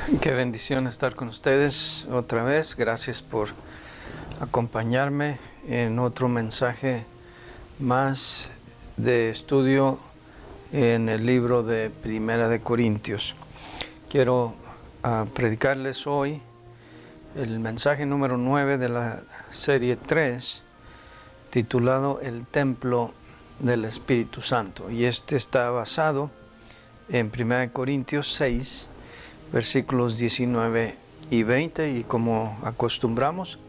Qué bendición estar con ustedes otra vez. Gracias por acompañarme en otro mensaje más de estudio en el libro de Primera de Corintios. Quiero predicarles hoy el mensaje número 9 de la serie 3, titulado El Templo del Espíritu Santo. Y este está basado en Primera de Corintios 6, versículos 19 y 20, y como acostumbramos,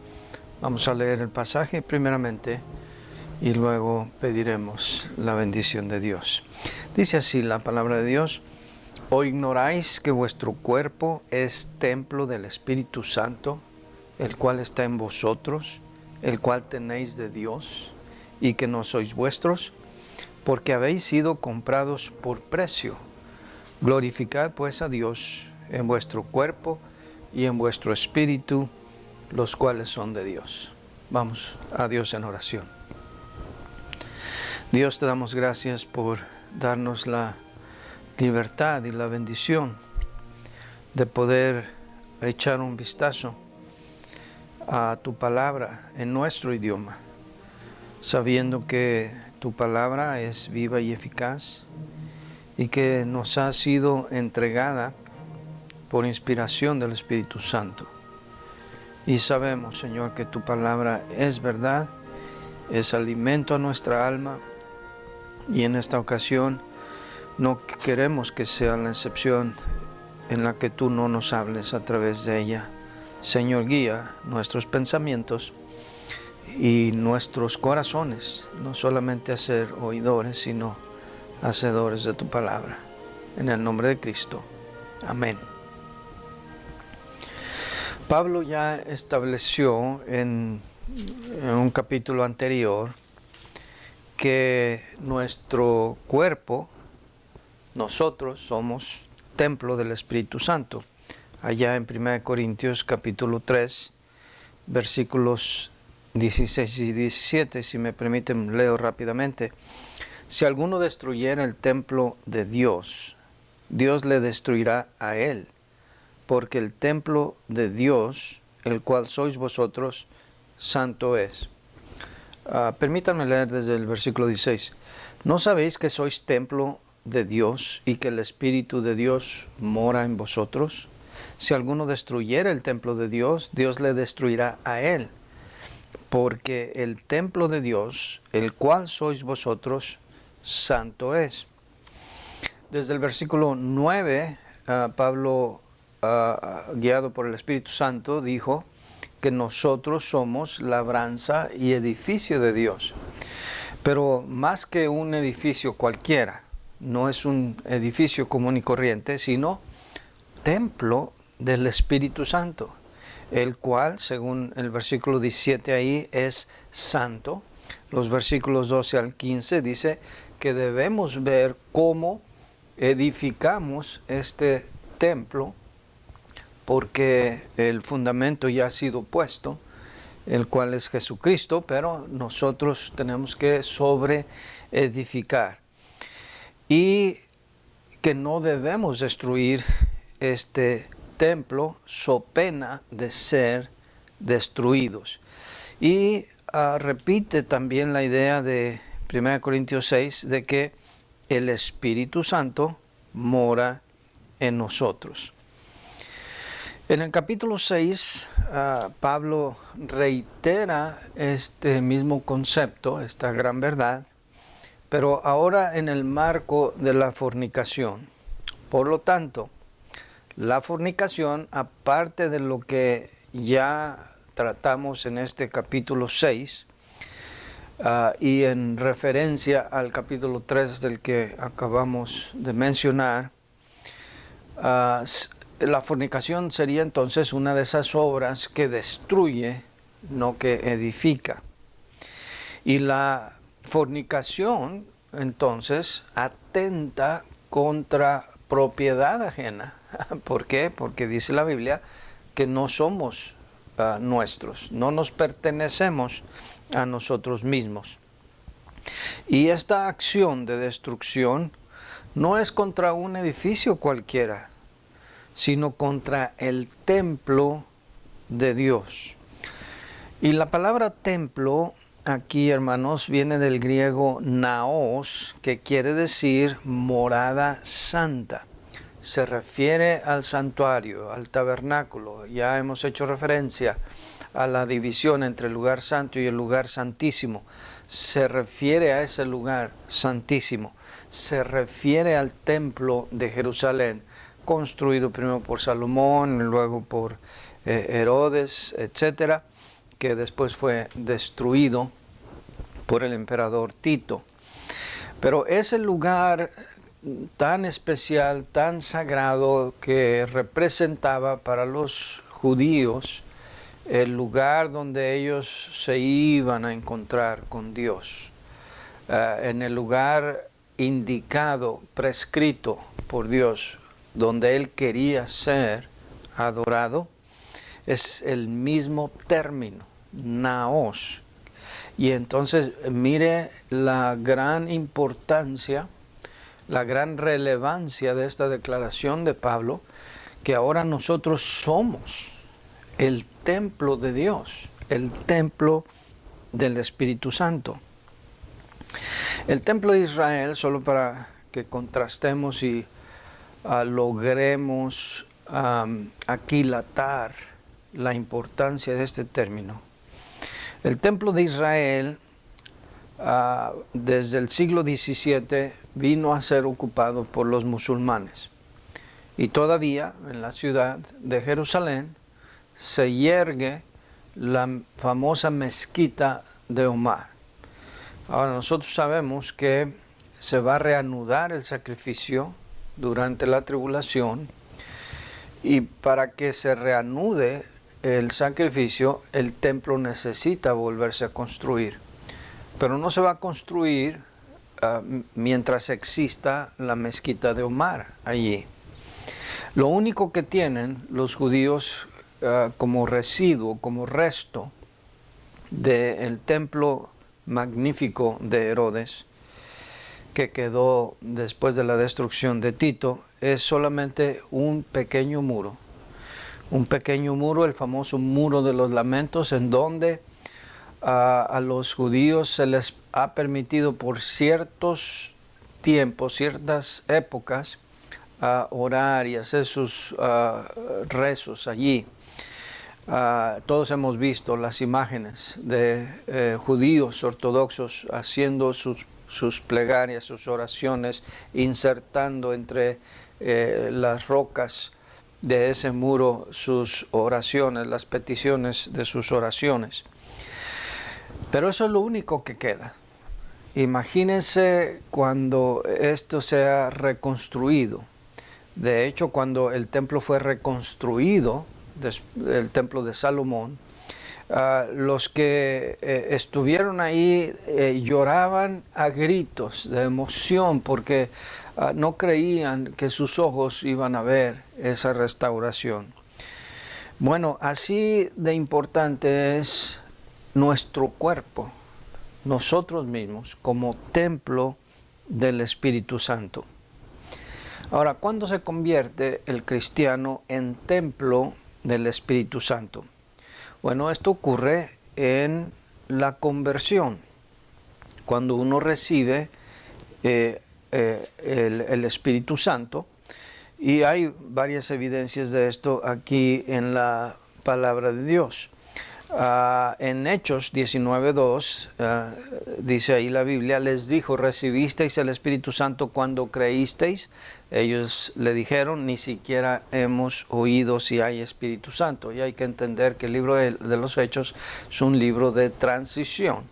vamos a leer el pasaje primeramente y luego pediremos la bendición de Dios. Dice así la palabra de Dios: ¿O ignoráis que vuestro cuerpo es templo del Espíritu Santo, el cual está en vosotros, el cual tenéis de Dios, y que no sois vuestros? Porque habéis sido comprados por precio. Glorificad pues a Dios en vuestro cuerpo y en vuestro espíritu, los cuales son de Dios. Vamos a Dios en oración. Dios, te damos gracias por darnos la libertad y la bendición de poder echar un vistazo a tu palabra en nuestro idioma, sabiendo que tu palabra es viva y eficaz y que nos ha sido entregada por inspiración del Espíritu Santo. Y sabemos, Señor, que tu palabra es verdad, es alimento a nuestra alma, y en esta ocasión no queremos que sea la excepción en la que tú no nos hables a través de ella. Señor, guía nuestros pensamientos y nuestros corazones, no solamente a ser oidores, sino hacedores de tu palabra. En el nombre de Cristo. Amén. Pablo ya estableció en un capítulo anterior que nuestro cuerpo, nosotros somos templo del Espíritu Santo. Allá en 1 Corintios capítulo 3, versículos 16 y 17, si me permiten, leo rápidamente. Si alguno destruyera el templo de Dios, Dios le destruirá a él, porque el templo de Dios, el cual sois vosotros, santo es. Permítanme leer desde el versículo 16. ¿No sabéis que sois templo de Dios y que el Espíritu de Dios mora en vosotros? Si alguno destruyera el templo de Dios, Dios le destruirá a él, porque el templo de Dios, el cual sois vosotros, santo es. Desde el versículo 9, Pablo, guiado por el Espíritu Santo, dijo que nosotros somos labranza y edificio de Dios. Pero más que un edificio cualquiera, no es un edificio común y corriente, sino templo del Espíritu Santo, el cual, según el versículo 17 ahí, es santo. Los versículos 12 al 15 dice que debemos ver cómo edificamos este templo, porque el fundamento ya ha sido puesto, el cual es Jesucristo, pero nosotros tenemos que sobreedificar. Y que no debemos destruir este templo so pena de ser destruidos. Y repite también la idea de 1 Corintios 6 de que el Espíritu Santo mora en nosotros. En el capítulo 6, Pablo reitera este mismo concepto, esta gran verdad, pero ahora en el marco de la fornicación. Por lo tanto, la fornicación, aparte de lo que ya tratamos en este capítulo 6, y en referencia al capítulo 3 del que acabamos de mencionar, la fornicación sería entonces una de esas obras que destruye, no que edifica. Y la fornicación entonces atenta contra propiedad ajena. ¿Por qué? Porque dice la Biblia que no somos nuestros, no nos pertenecemos a nosotros mismos. Y esta acción de destrucción no es contra un edificio cualquiera, sino contra el templo de Dios. Y la palabra templo aquí, hermanos, viene del griego naos, que quiere decir morada santa. Se refiere al santuario, al tabernáculo. Ya hemos hecho referencia a la división entre el lugar santo y el lugar santísimo. Se refiere a ese lugar santísimo. Se refiere al templo de Jerusalén, construido primero por Salomón, luego por Herodes, etcétera, que después fue destruido por el emperador Tito. Pero ese lugar tan especial, tan sagrado, que representaba para los judíos el lugar donde ellos se iban a encontrar con Dios, en el lugar indicado, prescrito por Dios, donde Él quería ser adorado, es el mismo término, naos. Y entonces mire la gran importancia, la gran relevancia de esta declaración de Pablo, que ahora nosotros somos el templo de Dios, el templo del Espíritu Santo. El templo de Israel, solo para que contrastemos y logremos aquilatar la importancia de este término. El templo de Israel, desde el siglo XVII, vino a ser ocupado por los musulmanes. Y todavía en la ciudad de Jerusalén se yergue la famosa mezquita de Omar. Ahora nosotros sabemos que se va a reanudar el sacrificio durante la tribulación, y para que se reanude el sacrificio, el templo necesita volverse a construir. Pero no se va a construir mientras exista la mezquita de Omar allí. Lo único que tienen los judíos como residuo, como resto del templo magnífico de Herodes, que quedó después de la destrucción de Tito, es solamente un pequeño muro. Un pequeño muro, el famoso muro de los lamentos, en donde a los judíos se les ha permitido por ciertos tiempos, ciertas épocas, orar y hacer sus rezos allí. Todos hemos visto las imágenes de judíos ortodoxos haciendo sus plegarias, sus oraciones, insertando entre las rocas de ese muro sus oraciones, las peticiones de sus oraciones. Pero eso es lo único que queda. Imagínense cuando esto sea reconstruido. De hecho, cuando el templo fue reconstruido, el templo de Salomón, los que estuvieron ahí lloraban a gritos de emoción, porque no creían que sus ojos iban a ver esa restauración. Bueno, así de importante es nuestro cuerpo, nosotros mismos, como templo del Espíritu Santo. Ahora, ¿cuándo se convierte el cristiano en templo del Espíritu Santo? Bueno, esto ocurre en la conversión, cuando uno recibe el Espíritu Santo, y hay varias evidencias de esto aquí en la palabra de Dios. En Hechos 19:2 dice ahí la Biblia: les dijo, ¿recibisteis el Espíritu Santo cuando creísteis? Ellos le dijeron, ni siquiera hemos oído si hay Espíritu Santo. Y hay que entender que el libro de los Hechos es un libro de transición.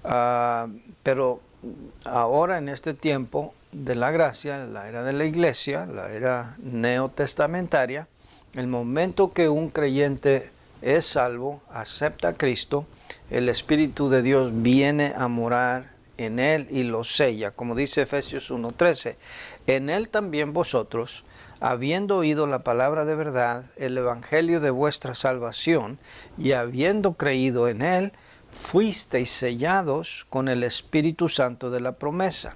Pero ahora, en este tiempo de la gracia, la era de la iglesia, la era neotestamentaria, el momento que un creyente es salvo, acepta a Cristo, el Espíritu de Dios viene a morar en él y lo sella, como dice Efesios 1:13. En él también vosotros, habiendo oído la palabra de verdad, el evangelio de vuestra salvación, y habiendo creído en él, fuisteis sellados con el Espíritu Santo de la promesa.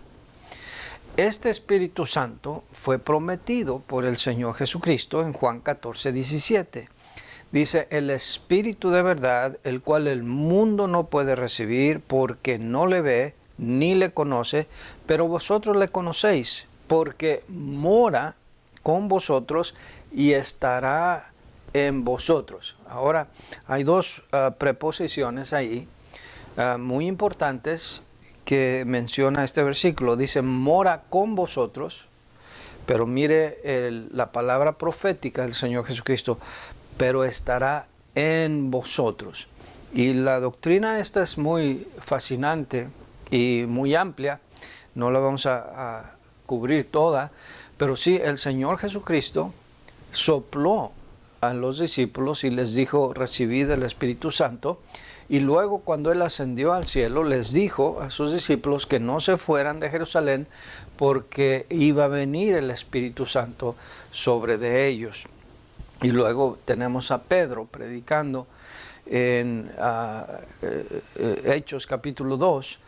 este Espíritu Santo fue prometido por el Señor Jesucristo en Juan 14:17. Dice, el Espíritu de verdad, el cual el mundo no puede recibir porque no le ve ni le conoce, pero vosotros le conocéis, porque mora con vosotros y estará en vosotros. Ahora, hay dos preposiciones ahí muy importantes que menciona este versículo. Dice, mora con vosotros, pero mire la palabra profética del Señor Jesucristo, pero estará en vosotros. Y la doctrina esta es muy fascinante y muy amplia, no la vamos a cubrir toda, pero sí, el Señor Jesucristo sopló a los discípulos y les dijo, recibid el Espíritu Santo, y luego cuando Él ascendió al cielo, les dijo a sus discípulos que no se fueran de Jerusalén porque iba a venir el Espíritu Santo sobre de ellos. Y luego tenemos a Pedro predicando en Hechos capítulo 2,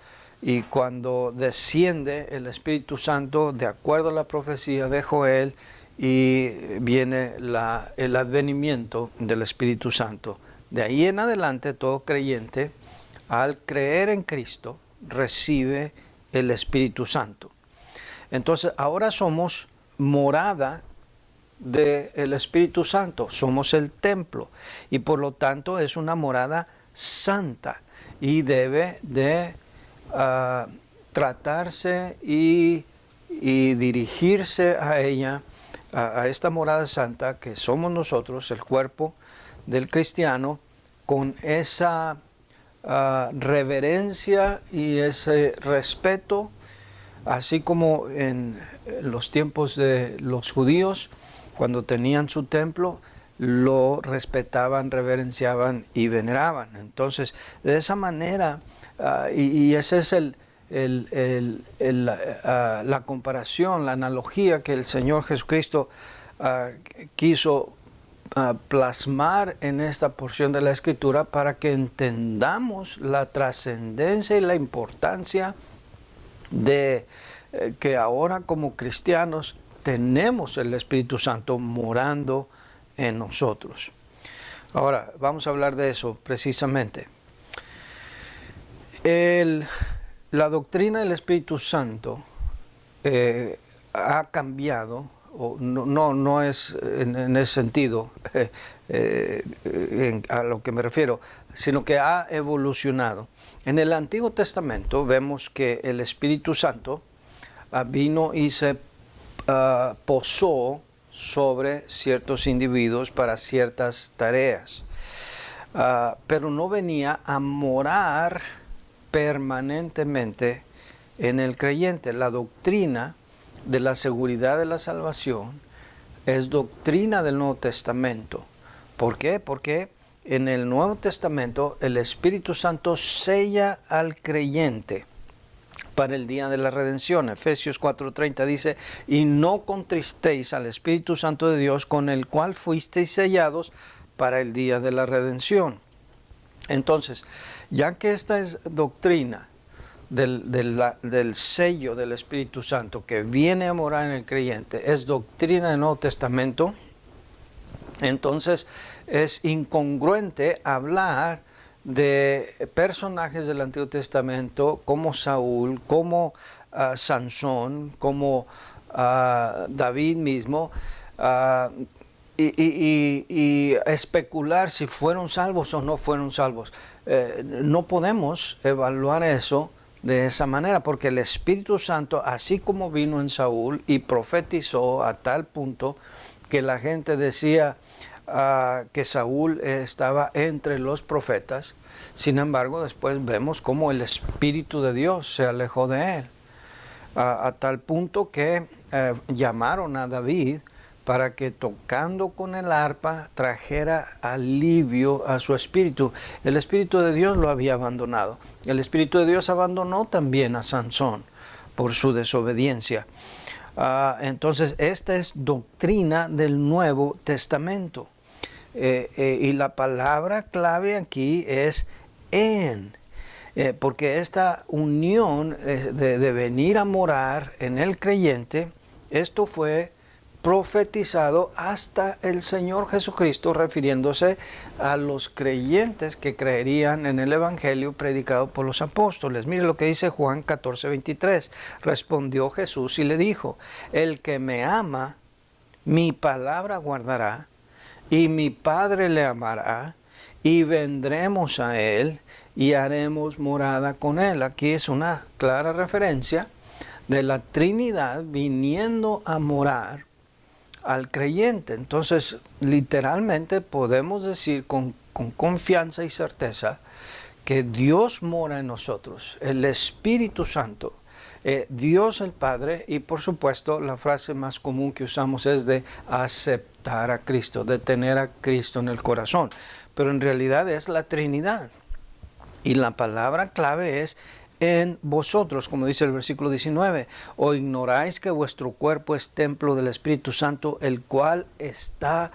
y cuando desciende el Espíritu Santo de acuerdo a la profecía de Joel, y viene el advenimiento del Espíritu Santo. De ahí en adelante todo creyente, al creer en Cristo, recibe el Espíritu Santo. Entonces ahora somos morada del Espíritu Santo, somos el templo, y por lo tanto es una morada santa y debe de tratarse y dirigirse a ella, a esta morada santa que somos nosotros, el cuerpo del cristiano, con esa reverencia y ese respeto, así como en los tiempos de los judíos, cuando tenían su templo, lo respetaban, reverenciaban y veneraban. Entonces, de esa manera, y esa es la comparación, la analogía que el Señor Jesucristo quiso plasmar en esta porción de la Escritura para que entendamos la trascendencia y la importancia de que ahora como cristianos tenemos el Espíritu Santo morando en nosotros. Ahora, vamos a hablar de eso precisamente. La doctrina del Espíritu Santo ha cambiado, o no es en ese sentido a lo que me refiero, sino que ha evolucionado. En el Antiguo Testamento vemos que el Espíritu Santo vino y se posó sobre ciertos individuos para ciertas tareas, pero no venía a morar permanentemente en el creyente. La doctrina de la seguridad de la salvación es doctrina del Nuevo Testamento. ¿Por qué? Porque en el Nuevo Testamento el Espíritu Santo sella al creyente para el día de la redención. Efesios 4:30 dice, y no contristéis al Espíritu Santo de Dios, con el cual fuisteis sellados para el día de la redención. Entonces, ya que esta es doctrina del sello del Espíritu Santo que viene a morar en el creyente, es doctrina del Nuevo Testamento, entonces es incongruente hablar de personajes del Antiguo Testamento como Saúl, como Sansón, como David mismo, y especular si fueron salvos o no fueron salvos. No podemos evaluar eso de esa manera, porque el Espíritu Santo, así como vino en Saúl y profetizó a tal punto que la gente decía que Saúl estaba entre los profetas, sin embargo después vemos cómo el Espíritu de Dios se alejó de él, a tal punto que llamaron a David para que tocando con el arpa trajera alivio a su espíritu. El Espíritu de Dios lo había abandonado. El Espíritu de Dios abandonó también a Sansón por su desobediencia. Entonces, esta es doctrina del Nuevo Testamento. Y la palabra clave aquí es en. porque esta unión de venir a morar en el creyente, esto fue profetizado hasta el Señor Jesucristo, refiriéndose a los creyentes que creerían en el Evangelio predicado por los apóstoles. Mire lo que dice Juan 14:23. Respondió Jesús y le dijo: el que me ama, mi palabra guardará, y mi Padre le amará, y vendremos a él y haremos morada con él. Aquí es una clara referencia de la Trinidad viniendo a morar al creyente. Entonces, literalmente podemos decir con confianza y certeza que Dios mora en nosotros, el Espíritu Santo, Dios el Padre, y por supuesto la frase más común que usamos es de aceptar a Cristo, de tener a Cristo en el corazón. Pero en realidad es la Trinidad. Y la palabra clave es en vosotros, como dice el versículo 19. ¿O ignoráis que vuestro cuerpo es templo del Espíritu Santo, el cual está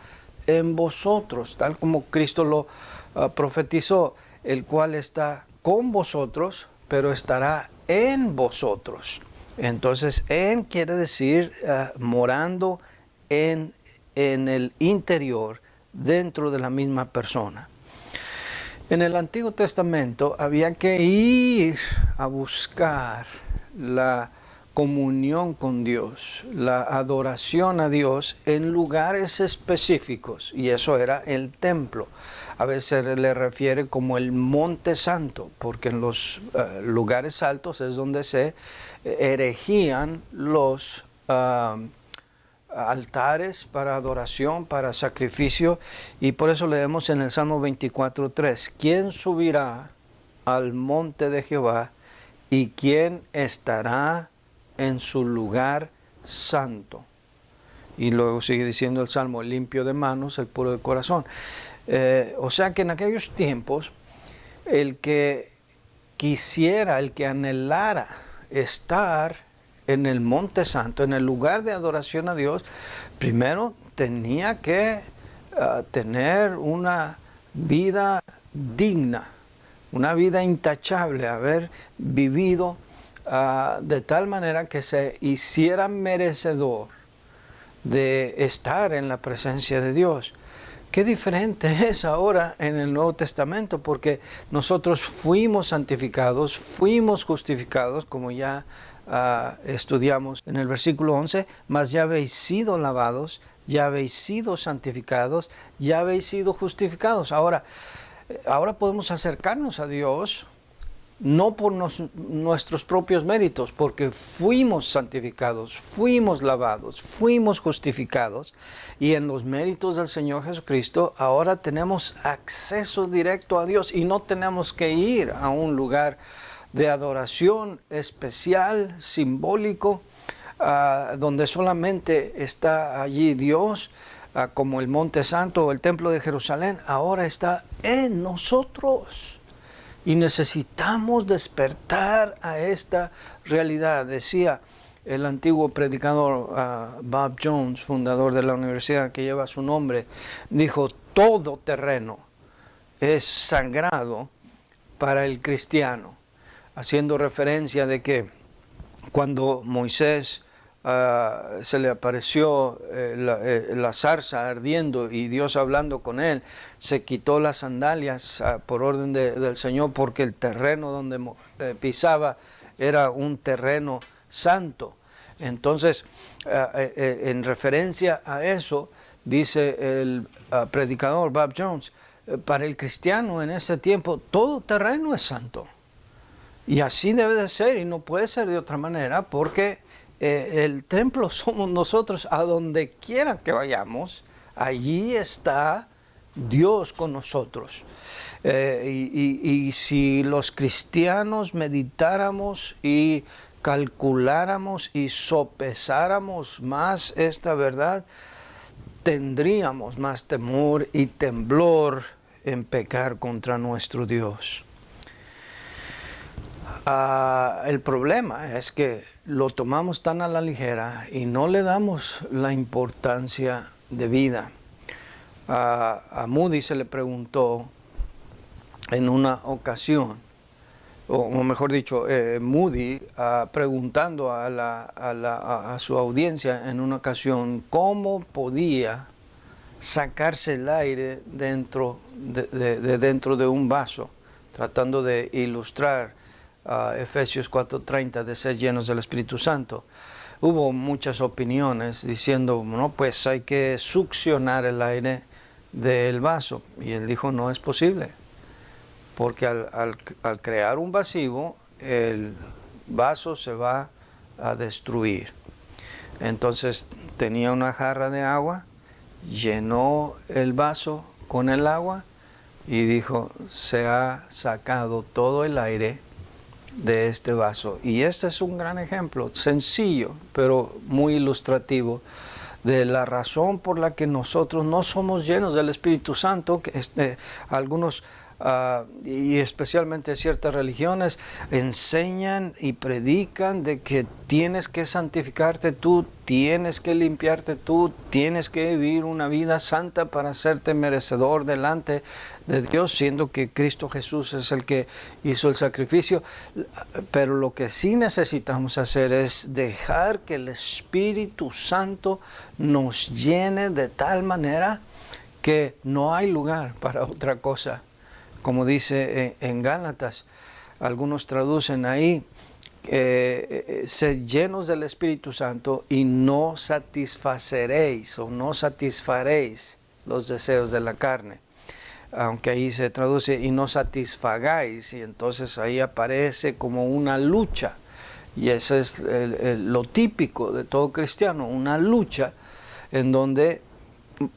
en vosotros? Tal como Cristo lo profetizó, el cual está con vosotros, pero estará en vosotros. Entonces, en quiere decir morando en el interior, dentro de la misma persona. En el Antiguo Testamento había que ir a buscar la comunión con Dios, la adoración a Dios en lugares específicos, y eso era el templo. A veces le refiere como el Monte Santo, porque en los lugares altos es donde se erigían los altares para adoración, para sacrificio, y por eso leemos en el Salmo 24:3, ¿quién subirá al monte de Jehová y quién estará en su lugar santo? Y luego sigue diciendo el Salmo, el limpio de manos, el puro de corazón. O sea que en aquellos tiempos, el que quisiera, el que anhelara estar en el Monte Santo, en el lugar de adoración a Dios, primero tenía que tener una vida digna, una vida intachable, haber vivido de tal manera que se hiciera merecedor de estar en la presencia de Dios. Qué diferente es ahora en el Nuevo Testamento, porque nosotros fuimos santificados, fuimos justificados, como ya estudiamos en el versículo 11, mas ya habéis sido lavados, ya habéis sido santificados, ya habéis sido justificados. Ahora podemos acercarnos a Dios no por nuestros propios méritos, porque fuimos santificados, fuimos lavados, fuimos justificados, y en los méritos del Señor Jesucristo ahora tenemos acceso directo a Dios y no tenemos que ir a un lugar de adoración especial, simbólico, donde solamente está allí Dios, como el Monte Santo o el Templo de Jerusalén. Ahora está en nosotros. Y necesitamos despertar a esta realidad. Decía el antiguo predicador Bob Jones, fundador de la universidad que lleva su nombre, dijo, todo terreno es sagrado para el cristiano, haciendo referencia de que cuando Moisés se le apareció la zarza ardiendo y Dios hablando con él, se quitó las sandalias por orden del Señor, porque el terreno donde pisaba era un terreno santo. Entonces, en referencia a eso, dice el predicador Bob Jones, para el cristiano en ese tiempo todo terreno es santo. Y así debe de ser, y no puede ser de otra manera, porque el templo somos nosotros. A donde quiera que vayamos, allí está Dios con nosotros. Y si los cristianos meditáramos y calculáramos y sopesáramos más esta verdad, tendríamos más temor y temblor en pecar contra nuestro Dios. El problema es que lo tomamos tan a la ligera y no le damos la importancia debida. A Moody se le preguntó en una ocasión o mejor dicho, Moody, preguntando a su audiencia en una ocasión cómo podía sacarse el aire dentro de un vaso, tratando de ilustrar Efesios 4:30 de ser llenos del Espíritu Santo. Hubo muchas opiniones diciendo, no, pues hay que succionar el aire del vaso. Y él dijo, no es posible, porque al crear un vacío, el vaso se va a destruir. Entonces tenía una jarra de agua, llenó el vaso con el agua y dijo, se ha sacado todo el aire de este vaso. Y este es un gran ejemplo, sencillo, pero muy ilustrativo, de la razón por la que nosotros no somos llenos del Espíritu Santo. Algunos, y especialmente ciertas religiones, enseñan y predican de que tienes que santificarte tú, tienes que limpiarte tú, tienes que vivir una vida santa para hacerte merecedor delante de Dios, siendo que Cristo Jesús es el que hizo el sacrificio. Pero lo que sí necesitamos hacer es dejar que el Espíritu Santo nos llene de tal manera que no hay lugar para otra cosa. Como dice en Gálatas, algunos traducen ahí, sed llenos del Espíritu Santo y no satisfaceréis o no satisfaréis los deseos de la carne. Aunque ahí se traduce y no satisfagáis, y entonces ahí aparece como una lucha. Y ese es lo típico de todo cristiano, una lucha en donde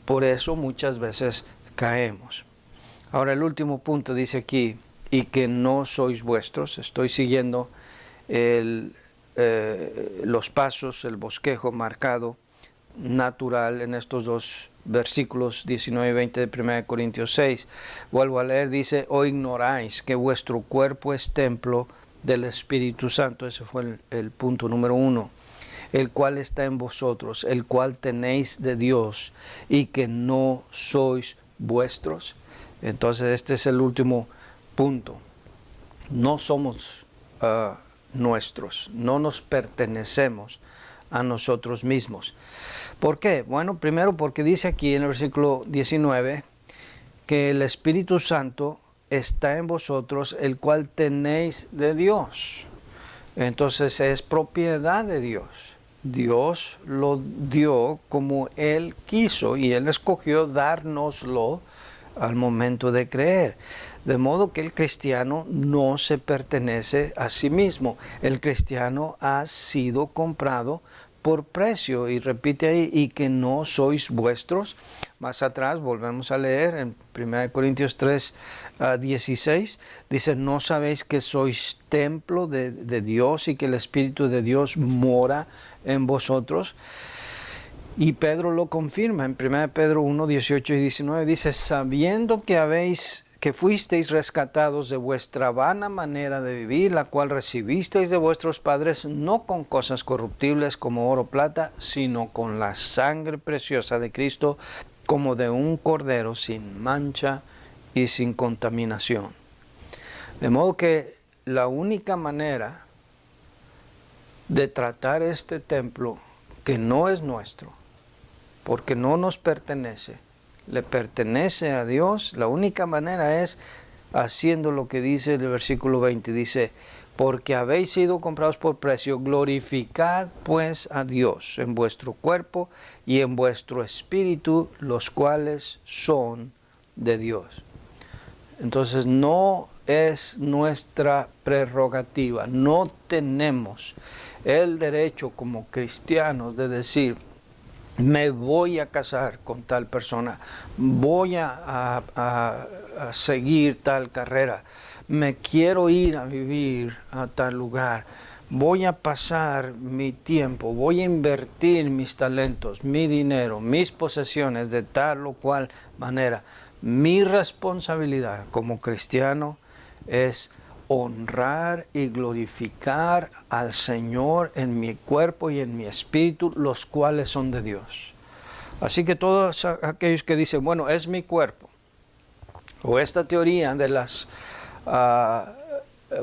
por eso muchas veces caemos. Ahora el último punto dice aquí, y que no sois vuestros. Estoy siguiendo los pasos, el bosquejo marcado, natural en estos dos versículos 19 y 20 de 1 Corintios 6. Vuelvo a leer, dice, o ignoráis que vuestro cuerpo es templo del Espíritu Santo. Ese fue el punto número 1. El cual está en vosotros, el cual tenéis de Dios, y que no sois vuestros. Entonces este es el último punto. No somos nuestros, no nos pertenecemos a nosotros mismos. ¿Por qué? Bueno, primero porque dice aquí en el versículo 19 que el Espíritu Santo está en vosotros, el cual tenéis de Dios. Entonces es propiedad de Dios. Dios lo dio como Él quiso y Él escogió dárnoslo al momento de creer. De modo que el cristiano no se pertenece a sí mismo. El cristiano ha sido comprado por precio, y repite ahí, y que no sois vuestros. Más atrás volvemos a leer en 1 Corintios 3, 16, dice, ¿no sabéis que sois templo de Dios y que el Espíritu de Dios mora en vosotros? Y Pedro lo confirma en 1 Pedro 1, 18 y 19, dice, sabiendo que fuisteis rescatados de vuestra vana manera de vivir, la cual recibisteis de vuestros padres, no con cosas corruptibles como oro o plata, sino con la sangre preciosa de Cristo, como de un cordero sin mancha y sin contaminación. De modo que la única manera de tratar este templo, que no es nuestro, porque no nos pertenece, le pertenece a Dios, la única manera es haciendo lo que dice el versículo 20, dice, porque habéis sido comprados por precio, glorificad pues a Dios en vuestro cuerpo y en vuestro espíritu, los cuales son de Dios. Entonces no es nuestra prerrogativa, no tenemos el derecho como cristianos de decir, me voy a casar con tal persona, voy a seguir tal carrera, me quiero ir a vivir a tal lugar, voy a pasar mi tiempo, voy a invertir mis talentos, mi dinero, mis posesiones de tal o cual manera. Mi responsabilidad como cristiano es honrar y glorificar al Señor en mi cuerpo y en mi espíritu, los cuales son de Dios. Así que todos aquellos que dicen, bueno, es mi cuerpo, o esta teoría de las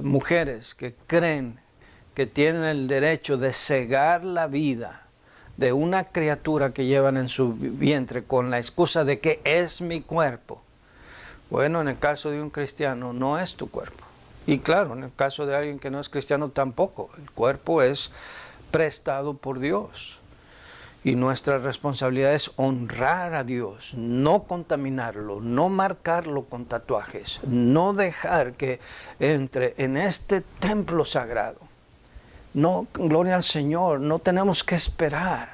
mujeres que creen que tienen el derecho de cegar la vida de una criatura que llevan en su vientre con la excusa de que es mi cuerpo. Bueno, en el caso de un cristiano no es tu cuerpo. Y claro, en el caso de alguien que no es cristiano tampoco. El cuerpo es prestado por Dios. Y nuestra responsabilidad es honrar a Dios, no contaminarlo, no marcarlo con tatuajes, no dejar que entre en este templo sagrado. No, gloria al Señor, no tenemos que esperar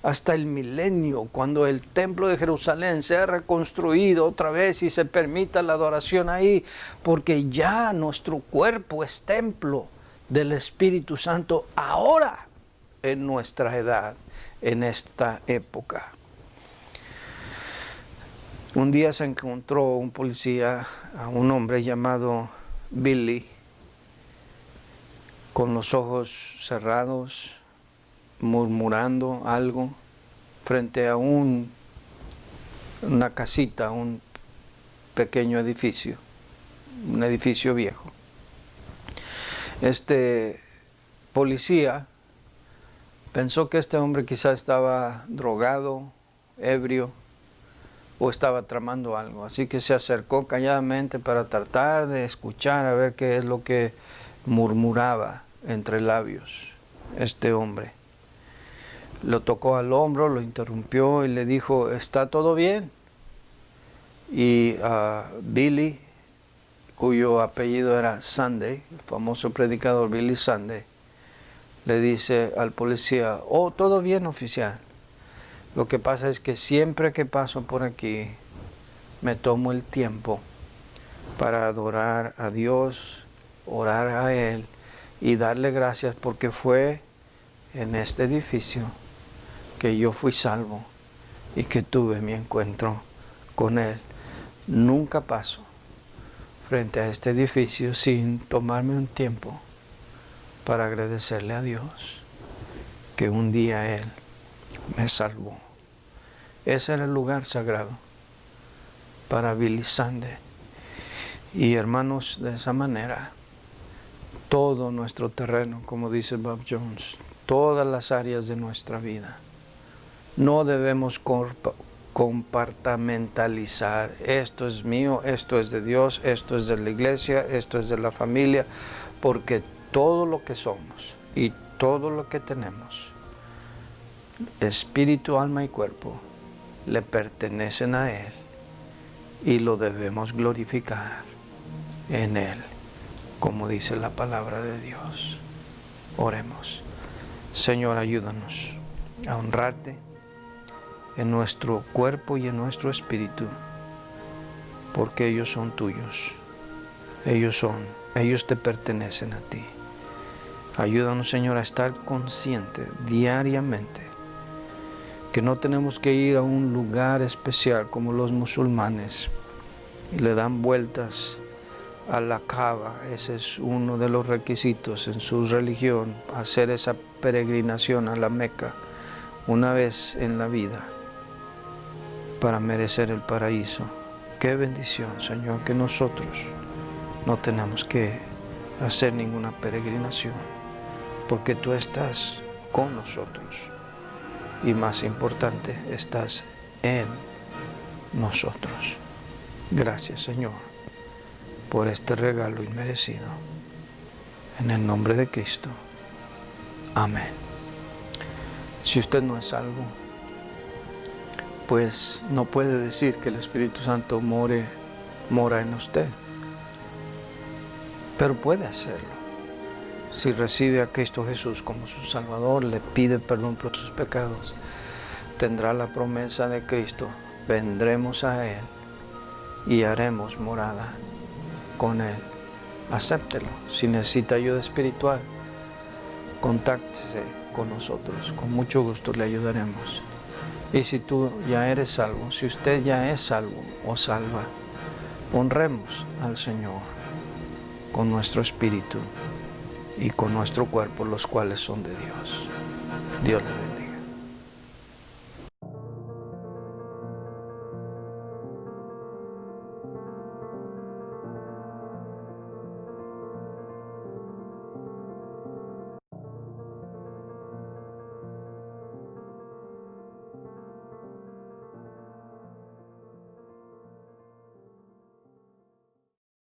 hasta el milenio, cuando el templo de Jerusalén sea reconstruido otra vez y se permita la adoración ahí, porque ya nuestro cuerpo es templo del Espíritu Santo ahora en nuestra edad, en esta época. Un día se encontró un policía a un hombre llamado Billy, con los ojos cerrados, murmurando algo frente a una casita, un pequeño edificio, un edificio viejo. Este policía pensó que este hombre quizás estaba drogado, ebrio, o estaba tramando algo. Así que se acercó calladamente para tratar de escuchar a ver qué es lo que murmuraba entre labios este hombre. Lo tocó al hombro, lo interrumpió y le dijo, ¿está todo bien? Y Billy, cuyo apellido era Sunday, el famoso predicador Billy Sunday, le dice al policía, oh, todo bien, oficial. Lo que pasa es que siempre que paso por aquí, me tomo el tiempo para adorar a Dios, orar a Él y darle gracias porque fue en este edificio que yo fui salvo y que tuve mi encuentro con Él. Nunca paso frente a este edificio sin tomarme un tiempo para agradecerle a Dios que un día Él me salvó. Ese era el lugar sagrado para Billy Sunday. Y hermanos, de esa manera, todo nuestro terreno, como dice Bob Jones, todas las áreas de nuestra vida, no debemos compartimentalizar. Esto es mío, esto es de Dios, esto es de la iglesia, esto es de la familia, porque todo lo que somos y todo lo que tenemos, espíritu, alma y cuerpo, le pertenecen a Él y lo debemos glorificar en Él, como dice la palabra de Dios. Oremos. Señor, ayúdanos a honrarte en nuestro cuerpo y en nuestro espíritu, porque ellos son tuyos, ellos te pertenecen a ti. Ayúdanos, Señor, a estar consciente diariamente que no tenemos que ir a un lugar especial como los musulmanes y le dan vueltas a la Kaaba. Ese es uno de los requisitos en su religión, hacer esa peregrinación a la Meca una vez en la vida para merecer el paraíso. Qué bendición, Señor, que nosotros no tenemos que hacer ninguna peregrinación, porque tú estás con nosotros y, más importante, estás en nosotros. Gracias, Señor, por este regalo inmerecido. En el nombre de Cristo. Amén. Si usted no es salvo, pues no puede decir que el Espíritu Santo mora en usted, pero puede hacerlo. Si recibe a Cristo Jesús como su Salvador, le pide perdón por sus pecados, tendrá la promesa de Cristo. Vendremos a Él y haremos morada con Él. Acéptelo. Si necesita ayuda espiritual, contáctese con nosotros. Con mucho gusto le ayudaremos. Y si tú ya eres salvo, si usted ya es salvo o salva, honremos al Señor con nuestro espíritu y con nuestro cuerpo, los cuales son de Dios. Dios le bendiga.